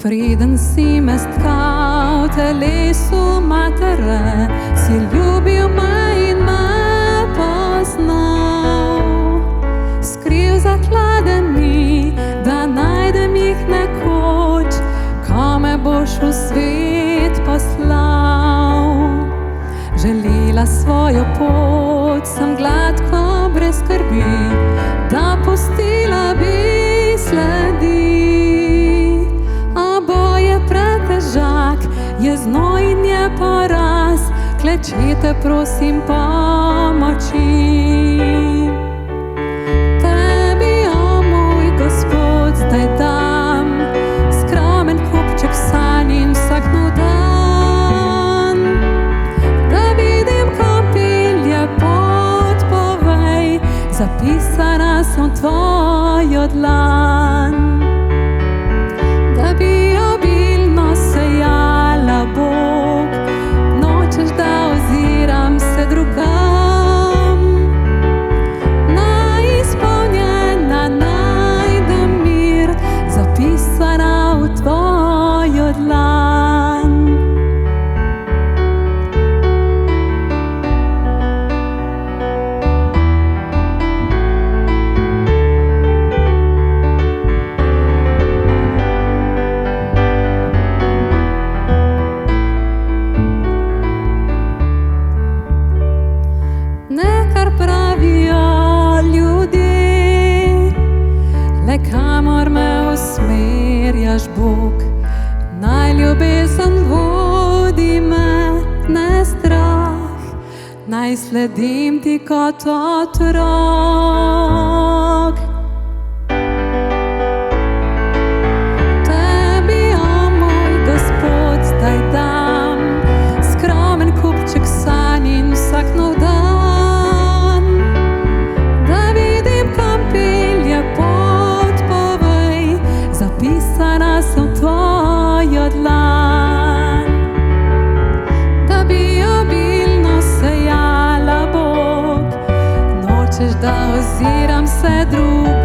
Preden si me stkal v telesu matere, si ljubil me in me poznal. Skriv zakladeni, da najdem jih nekoč, ko me boš v svet poslal. Želela svojo pot, sem gladko brez skrbi, da pustila bi sledi. Je znoj in je poraz, klečite prosim pomoči. Tebi, o moj Gospod, zdaj dam skromen kupček sanj in vsak nov dan. Da vidim, kam pelje pot, povej, zapisana sem v tvojo dlan. Da bi obilno sejala Bog, nočeš, da oziram se drugam. Najizpolnjena najdem mir, zapisana v tvojo dlan. Pravijo ljudje, le kamor me usmerjaš, Bog. Naj ljubezen vodi me, ne strah, naj sledim ti kot otrok. Tebi, o moj Gospod, zdaj dam skromen kupček sanj in vsak nov dan. Zapisana sem v tvojo dlan. Da bi obilno sejala Bog, nočeš, da oziram se drugam.